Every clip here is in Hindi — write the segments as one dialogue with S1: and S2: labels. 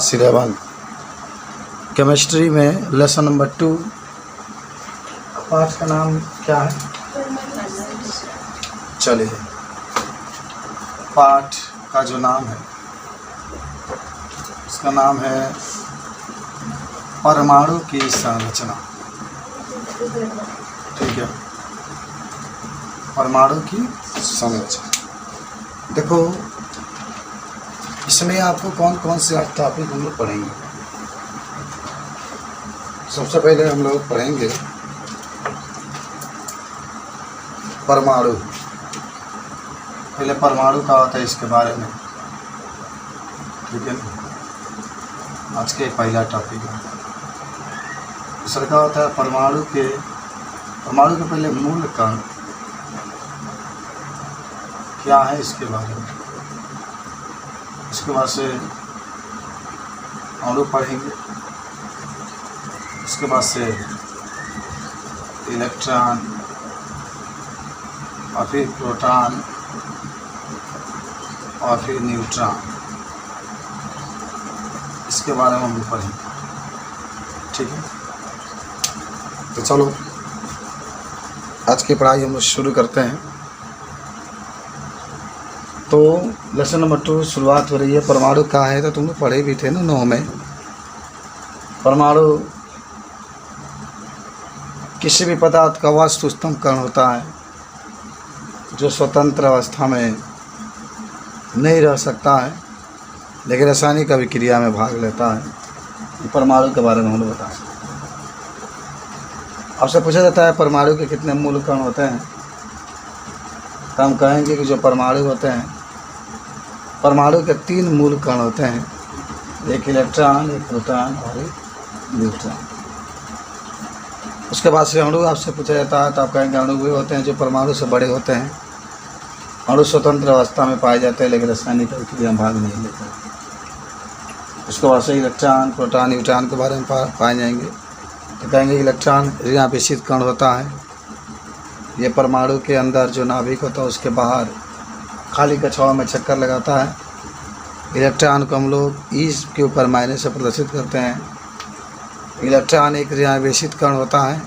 S1: सिरेवन केमिस्ट्री में लेसन नंबर 2 पाठ का नाम क्या है? चलिए, पाठ का जो नाम है उसका नाम है परमाणु की संरचना। ठीक है, परमाणु की संरचना। देखो, इसमें आपको कौन कौन से टॉपिक हम लोग पढ़ेंगे। सबसे पहले हम लोग पढ़ेंगे परमाणु। पहले परमाणु का होता है, इसके बारे में। ठीक है, आज के पहला टॉपिक है। दूसरा का होता है परमाणु के पहले मूल कण क्या है, इसके बारे में। इसके बाद से अणु पढ़ेंगे। इसके बाद से इलेक्ट्रॉन और फिर प्रोटॉन और फिर न्यूट्रॉन, इसके बारे में हम भी पढ़ेंगे। ठीक है, तो चलो आज की पढ़ाई हम शुरू करते हैं। तो लेसन नंबर 2 शुरुआत हो रही है। परमाणु क्या है, तो तुम लोग पढ़े भी थे ना 9 में। परमाणु किसी भी पदार्थ का वास्तुस्तंभ कण होता है जो स्वतंत्र अवस्था में नहीं रह सकता है, लेकिन रासायनिक अभिक्रिया में भाग लेता है। परमाणु के बारे में हम लोग बता सकते हैं। आपसे पूछा जाता है परमाणु के कितने मूल कण होते हैं, तो हम कहेंगे कि जो परमाणु होते हैं, परमाणु के 3 मूल कण होते हैं, एक इलेक्ट्रॉन, एक प्रोटॉन और एक न्यूट्रॉन। उसके बाद से अणु आपसे पूछा जाता है, तो आप कहेंगे अणु वे होते हैं जो परमाणु से बड़े होते हैं। अणु स्वतंत्र अवस्था में पाए जाते हैं, लेकिन रासायनिक अभिक्रिया में भाग नहीं लेते। उसके बाद से इलेक्ट्रॉन, प्रोटॉन, न्यूट्रॉन के बारे में पाए जाएंगे, तो कहेंगे इलेक्ट्रॉन ऋणावेशित कण होता है। ये परमाणु के अंदर जो नाभिक होता है उसके बाहर खाली कक्षाओं में चक्कर लगाता है। इलेक्ट्रॉन को हम लोग ई के ऊपर मायने से प्रदर्शित करते हैं। इलेक्ट्रॉन एक ऋणावेशित कण होता है,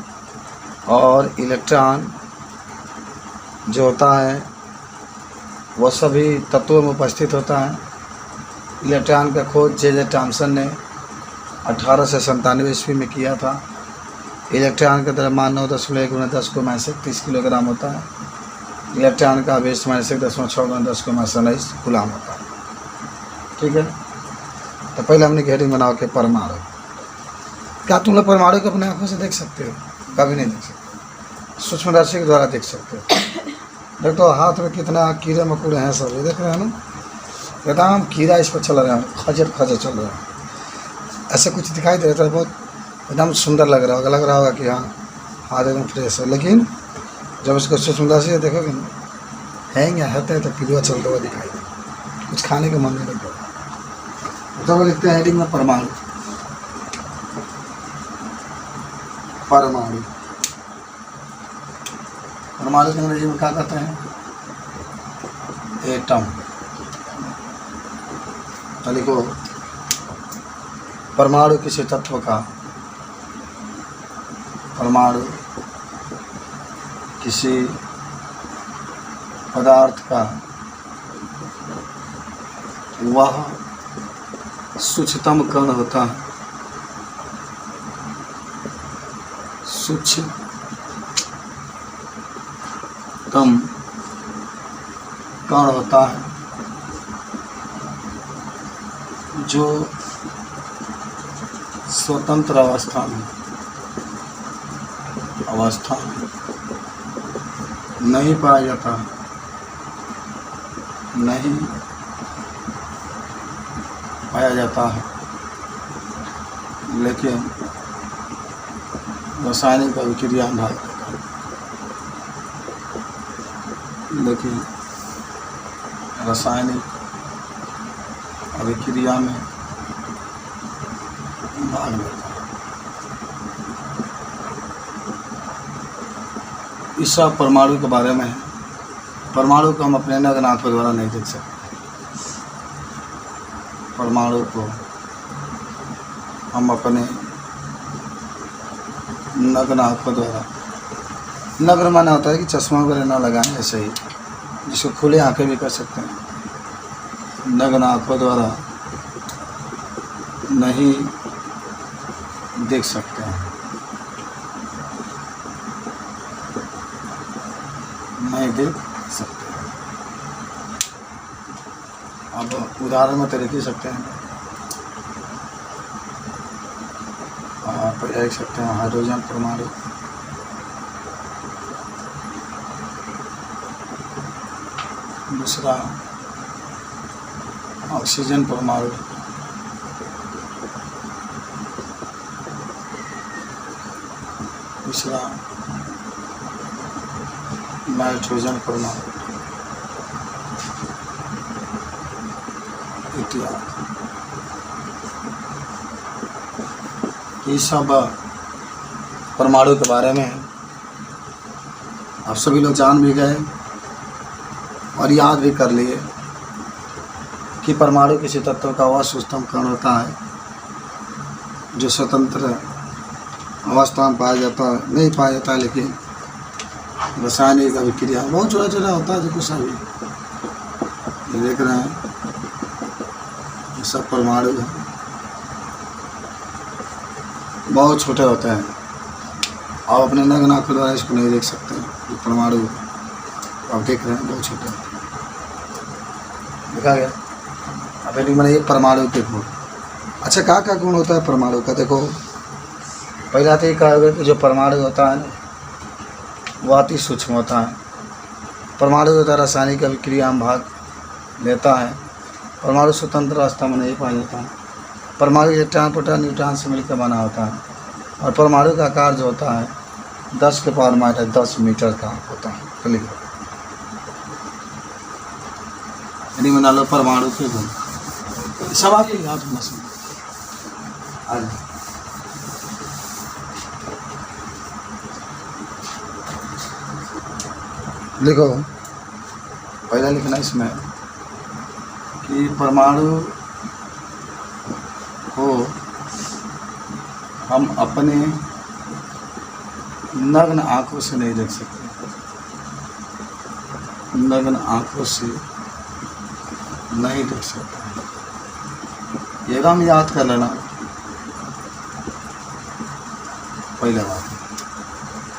S1: और इलेक्ट्रॉन जो होता है वह सभी तत्वों में उपस्थित होता है। इलेक्ट्रॉन का खोज जे थॉम्सन ने 1897 ईस्वी में किया था। इलेक्ट्रॉन का द्रव्यमान 9.1 × 10 किलोग्राम होता है। इलेक्ट्रॉन का आवेश -1.6 × 10 कूलाम होता है। ठीक है, तो पहले हमने हेडिंग बनाओ के परमाणु। क्या तुम लोग परमाणु को अपने आंखों से देख सकते हो? कभी नहीं देख सकते, सूक्ष्मदर्शी के द्वारा देख सकते हो। देखो हाथ में कितना कीड़े मकोड़े हैं, सब ये देख रहे हैं ना, एकदम कीड़ा इस पर चल रहा है, खजर चल रहा है। ऐसे कुछ दिखाई दे रहा है, बहुत एकदम सुंदर लग रहा होगा कि हाँ हाथ एकदम फ्रेश है। लेकिन जब इसको सूक्ष्मदर्शी से देखोगे ना, हैंग होते हैं तो कीड़ा चलता हुआ दिखाई दे, कुछ खाने का मन नहीं लगता। तो लिखते हैं हेडिंग में परमाणु। परमाणु के अंग्रेजी में क्या कहते हैं? एटम। तो लिखो, परमाणु किसी तत्व का, परमाणु किसी पदार्थ का वह सूक्ष्मतम कण होता है, सूक्ष्मतम कण होता है जो स्वतंत्र अवस्था में नहीं पाया जाता, है, लेकिन रासायनिक अभिक्रिया में भाग लेता है, लेकिन रासायनिक अभिक्रिया में भाग लेता है। इस सब परमाणु के बारे में है। परमाणु को हम अपने नग्न आंखों द्वारा नहीं देख सकते। परमाणु को हम अपने नग्न आँखों द्वारा, नग्न माना होता है कि चश्मा वगैरह ना लगाएं, ऐसे ही जिसको खुले आंखें भी कर सकते हैं, नग्न आँखों द्वारा नहीं देख सकते हैं, नहीं देख सकते हैं। अब उदाहरण में तो लिख ही सकते हैं, आप लिख सकते हैं हाइड्रोजन परमाणु, दूसरा ऑक्सीजन परमाणु, तीसरा नाइट्रोजन परमाणु इत्यादि। ये सब परमाणु के बारे में आप सभी लोग जान भी गए और याद भी कर लिए कि परमाणु किसी तत्व का वह सूक्ष्म कण होता है जो स्वतंत्र अवस्था में पाया जाता है, नहीं पाया जाता है, लेकिन रासायनिक अभिक्रिया बहुत छोटा छोटा होता है। जो कुछ अभी ये देख रहे हैं ये सब परमाणु है, बहुत छोटे होते हैं। आप अपने नग्न आँखों द्वारा इसको नहीं देख सकते हैं। ये परमाणु आप देख रहे हैं बहुत छोटे देखा गया। अब मैंने ये परमाणु के गुण, अच्छा क्या गुण होता है परमाणु का? देखो पहला तो ये कहा गया कि जो परमाणु होता है ना वह अति सूक्ष्म होता है। परमाणु होता है रासायनिक अभिक्रिया में भाग लेता है। परमाणु स्वतंत्र अवस्था में नहीं पाया जाता है। परमाणु इलेक्ट्रॉन प्रोटॉन न्यूट्रॉन से मिलकर बना होता है और परमाणु का आकार जो होता है 10 के पावर माइनस 10 मीटर का होता है। क्लियर? यानी बना लो परमाणु के गुण, सब आपके याद होना चाहिए। लिखो, पहला लिखना इसमें कि परमाणु को हम अपने नग्न आँखों से नहीं देख सकते, नग्न आँखों से नहीं देख सकते। ये हम याद कर लेना पहले बात।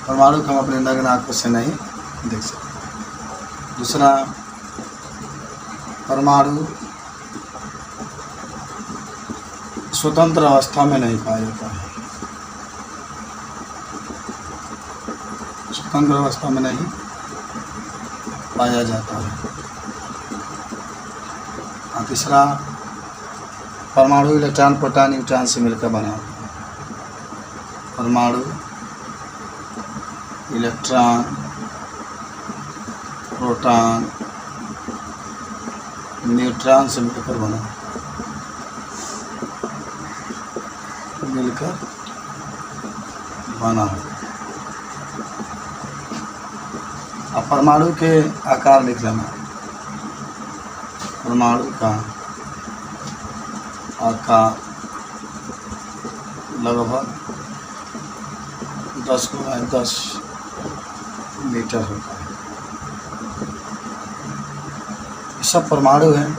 S1: परमाणु को हम अपने नग्न आँखों से नहीं देख सकते। दूसरा, परमाणु स्वतंत्र अवस्था में नहीं पाया जाता है, स्वतंत्र अवस्था में नहीं पाया जाता है। और तीसरा, परमाणु इलेक्ट्रॉन प्रोटॉन न्यूट्रॉन से मिलकर बना होता है। परमाणु इलेक्ट्रॉन प्रोटॉन न्यूट्रॉन से मिलकर बना है। अब परमाणु के आकार लिख लेना। परमाणु का आकार लगभग 10 × 10 मीटर होता है। ये सब परमाणु हैं।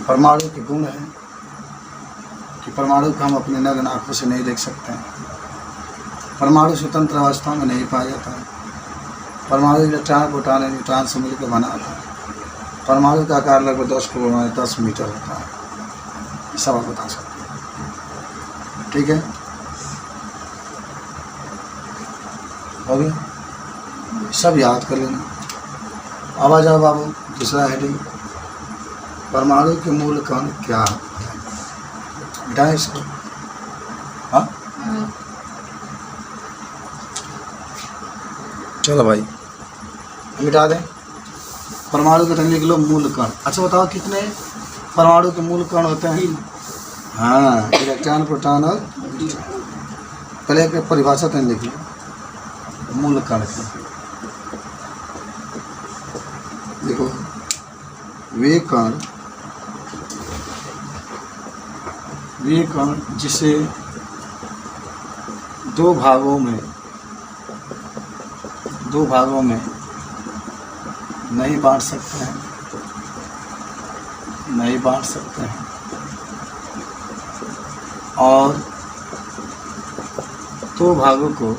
S1: परमाणु के गुण हैं कि परमाणु को हम अपने नग्न आँखों से नहीं देख सकते हैं। परमाणु स्वतंत्र अवस्था में नहीं पाया जाता है। परमाणु इलेक्ट्रॉन प्रोटॉन न्यूट्रॉन से मिलकर बना होता है। परमाणु का आकार लगभग 10 × 10 मीटर होता है। ये सब आप बता सकते हैं। ठीक है, हो गया? सब याद कर लेना। अब आ जाओ बाबू, दूसरा हेडिंग, परमाणु के मूल कण क्या है? मिटाएं इसको। हाँ चलो भाई मिटा दें। परमाणु के लिख लो मूल कण। अच्छा बताओ कितने परमाणु के मूल कण होते हैं? हाँ, इलेक्ट्रॉन प्रोटॉन और पहले एक परिभाषा तो लिख लो मूल कण की। देखो, वे कण वे कण जिसे दो भागों में नहीं बांट सकते हैं और दो भागों को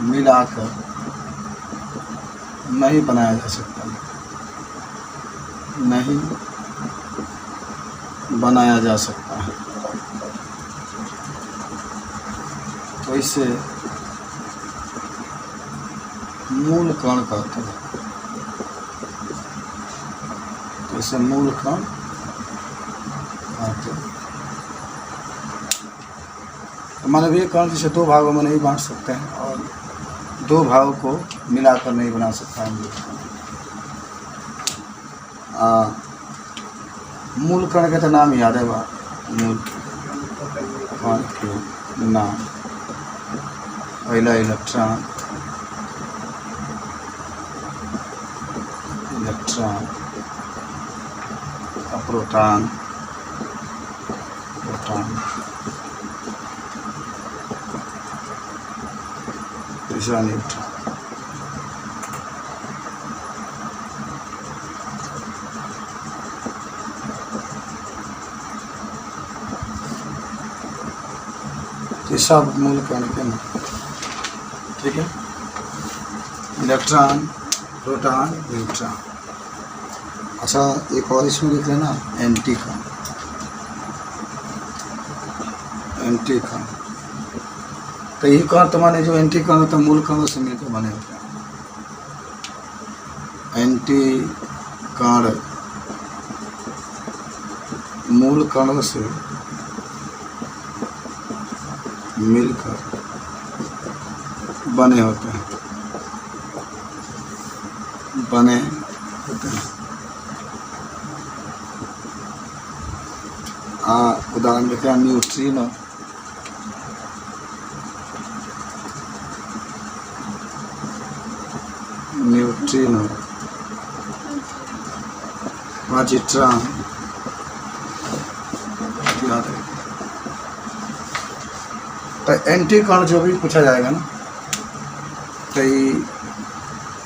S1: मिलाकर नहीं बनाया जा सकता है, तो इसे मूल कण कहते हैं। तो मानव ये कण जिसे दो भागों में नहीं बांट सकते हैं और दो भागों को मिलाकर नहीं बना सकता है मूल कण के तो नाम याद है बात, मूल कण के नाम पहला इलेक्ट्रॉन, प्रोटॉन, तीसरा न्यूट्रॉन। तीसरा मूल कण के नाम, ठीक है, इलेक्ट्रॉन, प्रोटॉन, न्यूट्रॉन। अच्छा एक और इसमें लिख लेना एंटी कण। तो ये कण तो माने जो एंटी कण होता है मूल कणों से मिलकर बने होते हैं। एंटी कण मूल कणों से मिलकर बने होते हैं। उदाहरण देते हैं न्यूट्रिनो, पॉजिट्रॉन, तो एंटी कण जो भी पूछा जाएगा ना, तो ये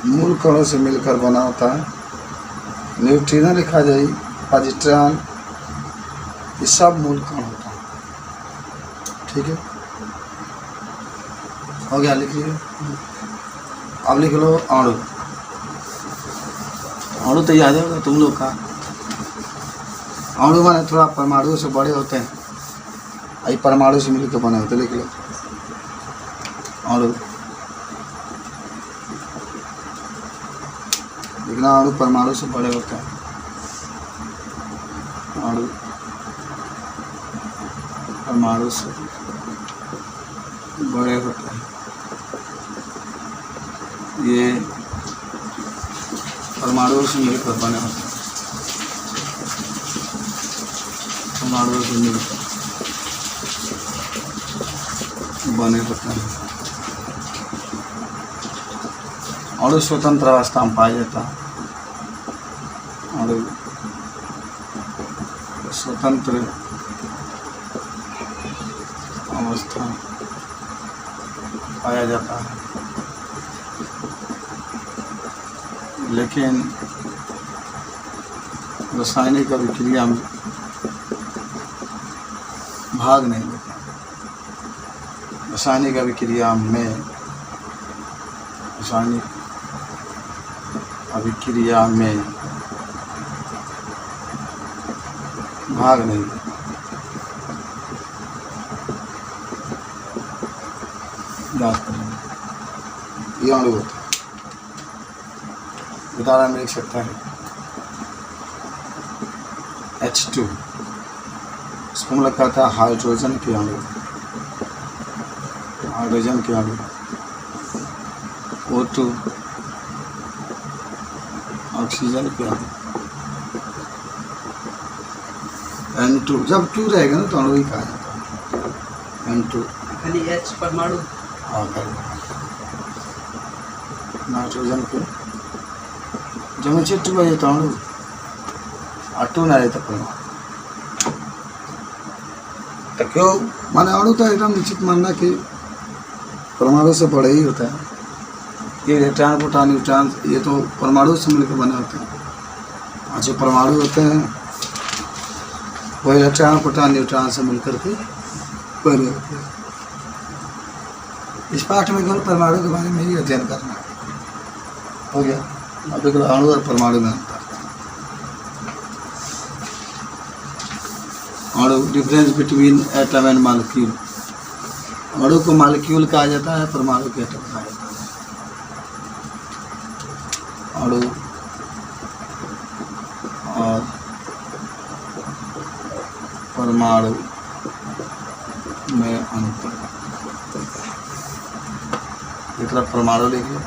S1: मूल कणों से मिलकर बना होता है। न्यूट्रिनो लिखा जाए, पॉजिट्रॉन, ये सब मूल कण होता है, ठीक है, हो गया, लिख लीजिए। अब लिख लो अणु। अणु तो याद होगा तुम लोग का। अणु माने थोड़ा परमाणु से बड़े होते हैं, आई परमाणु से मिलकर बने होते, लिख लो अणु। लिखना अणु परमाणु से बड़े होते हैं, अणु परमाणु से बड़े होते हैं। ये परमाणु से मिलकर बने होते हैं, परमाणु से मिलकर बने होते हैं। अणु स्वतंत्र अवस्था में पाया जाता है। अणु स्वतंत्र अवस्था पाया जाता है, लेकिन रासायनिक अभिक्रिया में भाग नहीं लेता। रासायनिक अभिक्रिया में भाग नहीं लेता। याद करेंगे, ये अणु होता है। उदाहरण में लिख सकता है H2, इसको हम लिखा था हाइड्रोजन के अणु, O2 ऑक्सीजन के अणु, N2 जब 2 रहेगा ना तो अणु ही कहा जाता है, N2
S2: खाली H परमाणु।
S1: नाइट्रोजन के जब 2 बजे तो अणु 2 ना रहे तो परमाणु। तो क्यों माने अणु तो एकदम निश्चित मानना कि परमाणु से बड़े ही होता है। ये इलेक्ट्रॉन प्रोटॉन न्यूट्रॉन ये तो परमाणु से मिलकर बने होते हैं, और जो परमाणु होते हैं वो इलेक्ट्रॉन प्रोटॉन न्यूट्रॉन से मिलकर के बने होते हैं। इस पाठ में केवल परमाणु के बारे में ही अध्ययन करना है। हो गया। अब केवल अणु और परमाणु में अंतर। अणु difference between atom and molecule. अणु को मॉलिक्यूल कहा जाता है, परमाणु को एटम कहा जाता है। अणु और परमाणु में अंतर। एक तरफ परमाणु लिखिए,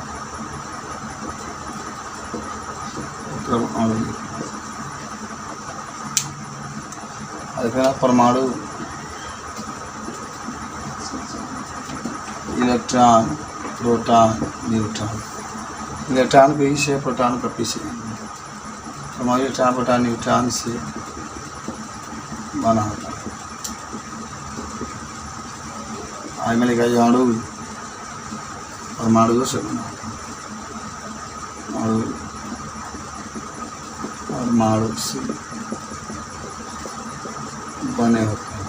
S1: एक तरफ अणु लिखिए। परमाणु इलेक्ट्रॉन प्रोटॉन न्यूट्रॉन। इलेक्ट्रॉन को इसे प्रोटॉन का पीछे। परमाणु इलेक्ट्रॉन प्रोटॉन न्यूट्रॉन से बना होता है। आज मैंने कहा अणु परमाणुओं से बना होता है। अणु परमाणु से बने होते हैं।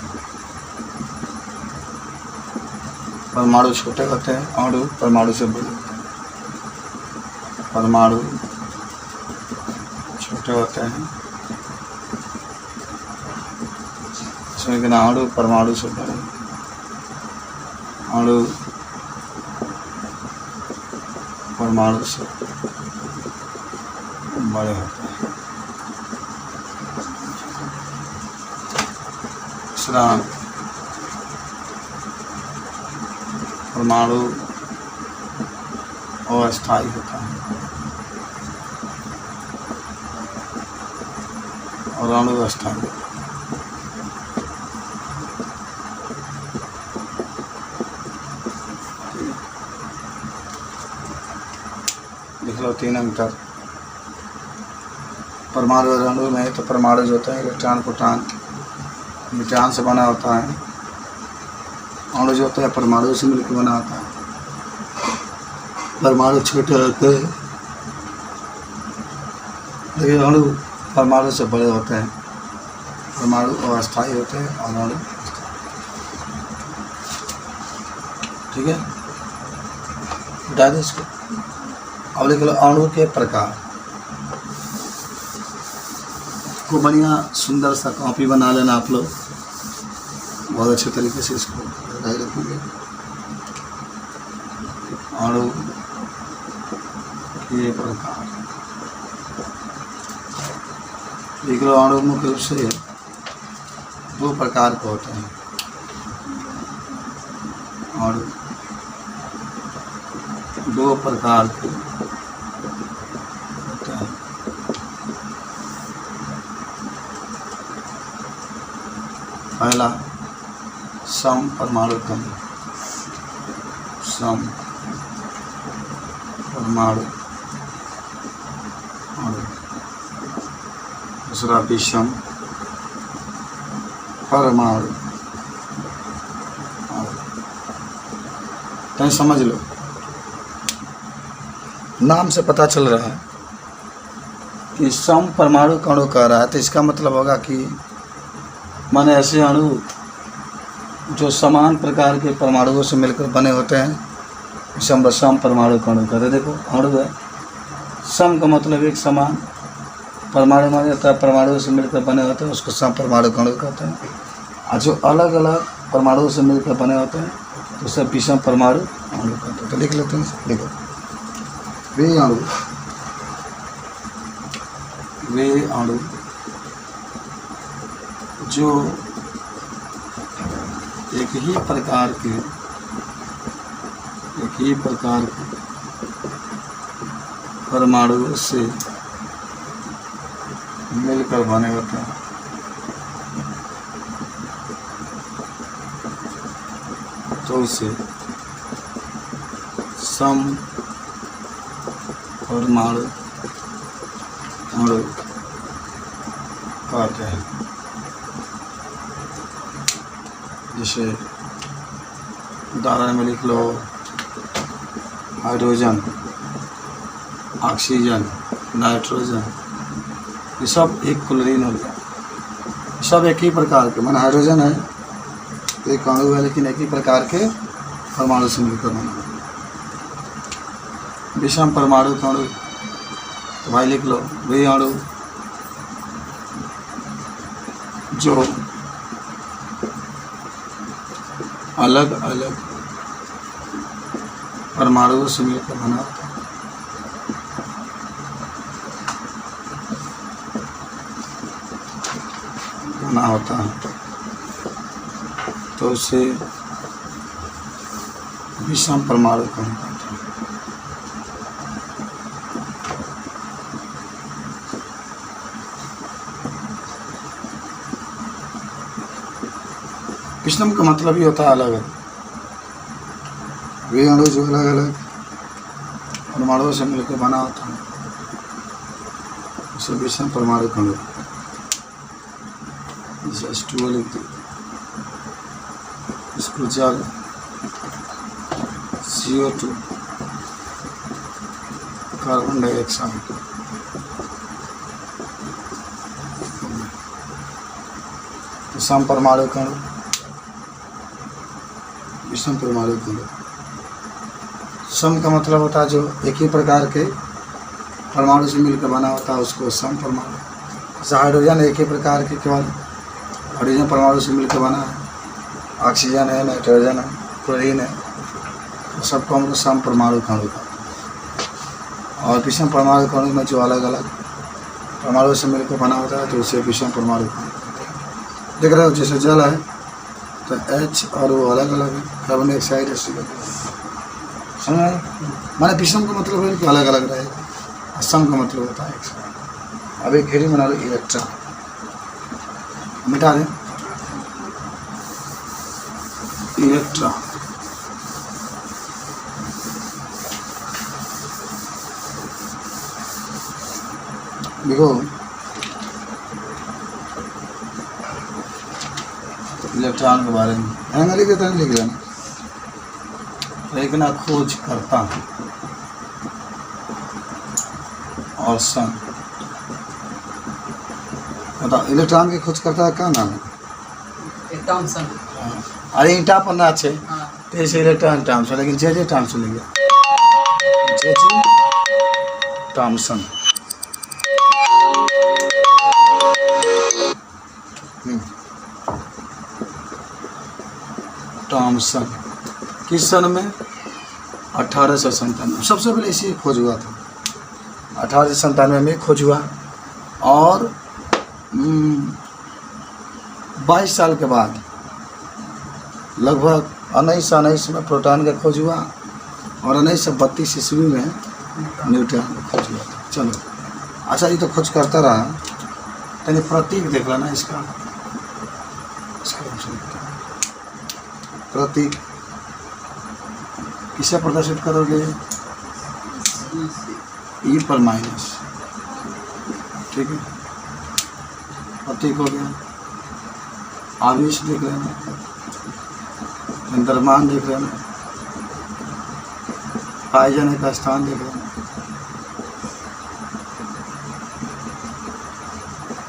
S1: परमाणु छोटे होते हैं, अणु परमाणु से बड़े होते हैं। परमाणु छोटे होते हैं, इसमें कि अणु परमाणु से बड़े। अणु परमाणु से बड़े होते हैं। दूसरा परमाणु अस्थायी होता है और अणु अस्थायी। देख लो तीन अंतर परमाणु और अणु में। तो परमाणु जो होता है इलेक्ट्रॉन प्रोटॉन न्यूट्रॉन से बना होता है। अणु जो होता है परमाणु से मिलकर बना होता है। परमाणु छोटे होते हैं, लेकिन अणु परमाणु से बड़े होते हैं। परमाणु अस्थायी होते हैं और अणु ठीक है। बता दें इसको। अब देख लो अणु के प्रकार को बढ़िया सुंदर सा कॉपी बना लेना आप लोग, बहुत अच्छे तरीके से इसको बनाए रखेंगे। अणु के प्रकार देख लो। अणु मुख्य रूप से दो प्रकार के होते हैं। अणु दो प्रकार के होते हैं। पहला सम परमाणु कण। सम परमाणु अणु। दूसरा विषम परमाणु अणु। तो समझ लो, नाम से पता चल रहा है कि सम परमाणु कणों कह रहा है, तो इसका मतलब होगा कि माने ऐसे अणु जो समान प्रकार के परमाणुओं से मिलकर बने होते हैं, सम परमाणु कणों कहते हैं। देखो अणु है, सम का मतलब एक समान, परमाणु माने होता है परमाणुओं से मिलकर बने होते हैं, उसको सम परमाणु कणों कहते हैं। और जो अलग अलग परमाणुओं से मिलकर बने होते हैं तो सब विषम परमाणु अणु कहते हैं। तो लिख लेते हैं। देखो वे अणु जो एक ही प्रकार के परमाणुओं से मिलकर बने होते हैं, तो उसे सम परमाणु अणु कहते हैं। जैसे उदाहरण में लिख लो हाइड्रोजन, ऑक्सीजन, नाइट्रोजन, ये सब एक क्लोरीन हो गया। सब एक ही प्रकार के, माना हाइड्रोजन है एक अणु है लेकिन एक ही प्रकार के परमाणु से मिलकर बना। विषम परमाणु का अणु तो भाई लिख लो वे अणु जो अलग अलग परमाणुओं से मिलकर बना होता है। बना होता है तो उसे विषम परमाणु कहा जाता है। विषम का मतलब ही होता है अलग अलग। वे अणु जो अलग अलग परमाणुओं से मिलकर बना होता है उसे विषम परमाणु कहा जाता है। जैसे H2O लिख दो, इसको जल CO2 कार्बन डाइऑक्साइड तो सम परमाणु कण विषम परमाणु कण। सम का मतलब होता है जो एक ही प्रकार के परमाणु से मिलकर बना होता है उसको सम परमाणु। जैसे हाइड्रोजन एक ही प्रकार के केवल हाइड्रोजन परमाणु से मिलकर बना है, ऑक्सीजन है, नाइट्रोजन है, क्लोरीन है, तो सबको हम लोग सम परमाणु कण कहते हैं। और विषम परमाणु कण में जो अलग अलग परमाणु से मिलकर बना होता है तो उसे विषम परमाणु कण कहते हैं। देख रहे हो जैसे जल है तो H और वो अलग अलग है, कार्बन डाइऑक्साइड समझ आए। माने विषम का मतलब है कि अलग अलग रहेगा, सम का मतलब होता है एक साथ। अब एक घेरी बना लो इलेक्ट्रॉन, मिटा दें इलेक्ट्रॉन। देखो इलेक्ट्रॉन के बारे में है लिख देता है, लिख लेना। देखना खोज करता हूँ और सन बताओ इलेक्ट्रॉन की खोज करता है क्या नाम है?
S2: टॉमसन।
S1: अरे ईटा पन्ना अच्छे
S2: हाँ
S1: तो ऐसे इलेक्ट्रॉन टॉमसन, लेकिन जे टॉमसन लिख गया जे टॉमसन। टॉमसन किस सन में? 1897। सबसे पहले इसी खोज हुआ था, 1897 में खोज हुआ। और 22 साल के बाद लगभग 1919 में प्रोटॉन का खोज हुआ और 1932 ईस्वी में न्यूट्रॉन का खोज हुआ था। चलो अच्छा ये तो खोज करता रहा, यानी प्रतीक देख लेना इसका प्रतीक किसे प्रदर्शित करोगे? ई पर माइनस, ठीक है प्रतीक हो गया। आवेश देख लेना, द्रव्यमान देख लेना, पाए जाने का स्थान देख लेना,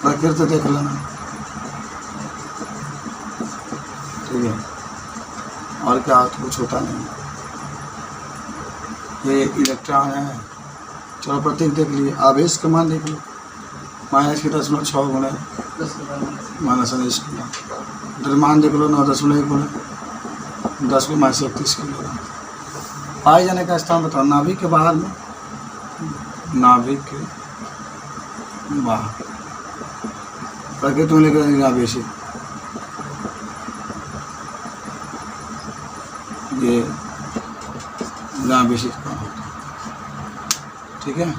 S1: प्रकृति देख लेना, ठीक है। और क्या कुछ होता नहीं, ये इलेक्ट्रॉन है। चलो प्रतीक देख लिए। आवेश का मान देख लो, -10.6 गुणे -19 किलो। द्रव्यमान देख लो 9.1 गुणे 10 में -31 किलो। पाए जाने का स्थान बताओ, नाभिक के बाहर में, नाभिक के बाहर। प्रकृति में लेकर आवेशित, ये आवेशित कहाँ होता है, ठीक है।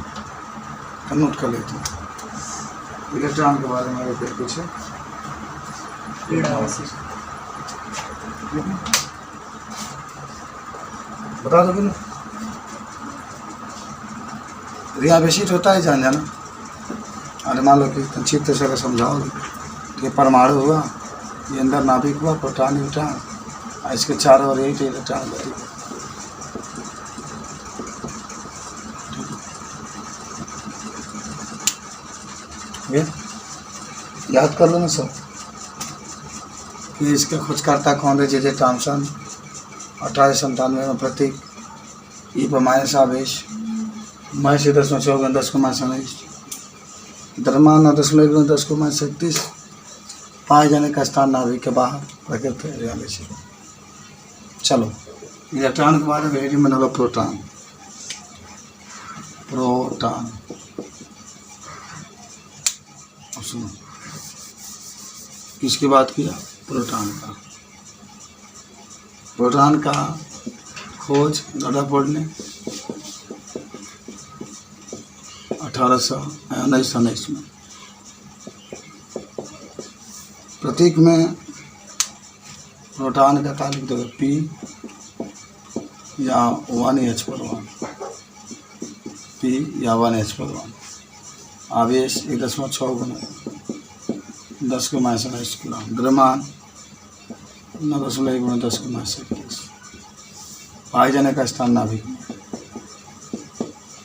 S1: तो नोट कर लेते हैं इलेक्ट्रॉन के बारे में। अगर फिर कुछ है बता दोगे ना? रियावेशित होता है जान जाना। अरे मान लो कि संक्षिप्त से अगर समझाओगे तो ये परमाणु हुआ, ये अंदर नाभिक हुआ, प्रोटॉन न्यूट्रॉन, और इसके चारों ओर 8 इलेक्ट्रॉन गति। ये याद कर लो ना सब कि इसका खोजकर्ता कौन है। जे थॉमसन 1897 में प्रतीक ई पर माइनस आवेश -10 द्रव्यमान 9.10 पाए जाने का स्थान नाभिक के बाहर प्रकृति हरियाली से। चलो इलेक्ट्रॉन के बारे में हेडिंग बना लो प्रोटॉन। प्रोटॉन अब सुनो किसकी बात किया? प्रोटॉन का। प्रोटॉन का खोज रदरफोर्ड ने 1819 में। प्रतीक में प्रोटॉन का तालिक दो P या 1H+1, P या 1H+1। आवेश 1.6 गुना 10 के -21 कूलम। द्रव्यमान 9.1 गुना 10 के -21। पाए जाने का स्थान नाभिक में,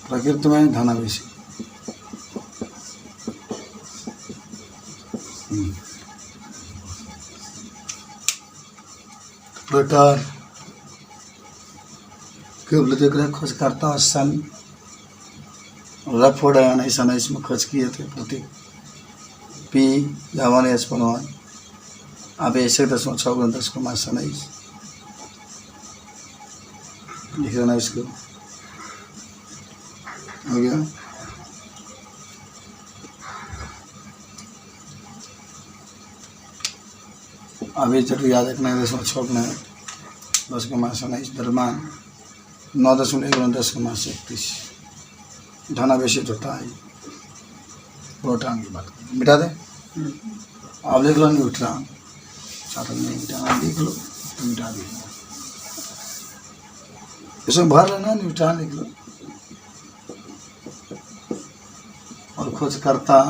S1: प्रकृति में धनावेशी। प्रोटॉन केवल जगह खोज करता सन रदरफोर्ड 1919 में खोज किए थे। प्रतीक P या 1H+1। आवेश 1.6 गुना 10 के -19 लिख देना इसको। हो गया। आवेश जरूर याद रखना है 1.6 गुना 10 के -19। द्रव्यमान 9.1 गुना 10 के -31। धनावेशित होता है। प्रोटॉन की बात करें, मिटा दे। आप लिख लो न्यूट्रॉन, चाहते नहीं मिटाना लिख लो, मिटा दी। इसमें भर लेना न्यूट्रॉन लिख लो। और खोजकर्ता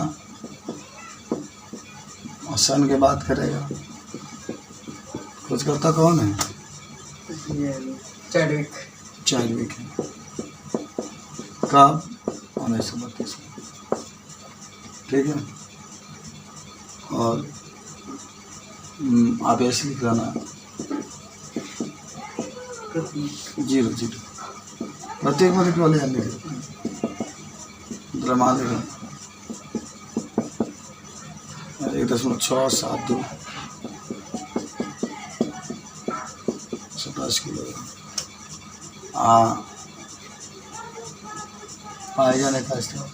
S1: और सन की बात करेगा। खोजकर्ता कौन है? चैडविक है। कब? 1932 में। ठीक है। और आवेश लिख लेना 0 प्रत्येक में लिखने वाले लिख द्रव्यमान लिख 1.672 27 किलोग्राम। पाए जाने का स्थान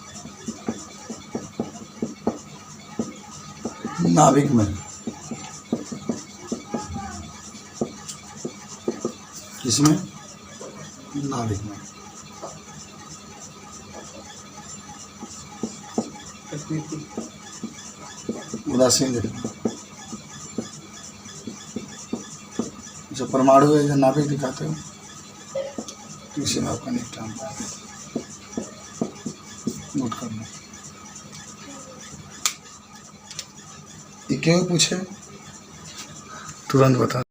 S1: नाभिक में। किसमें? नाभिक में। उदासीन लिखना। जो परमाणु है, जो नाभिक दिखाते हो, तो इसी में आपका न्यूट्रॉन नोट करना। ये क्यों पूछे तुरंत बता।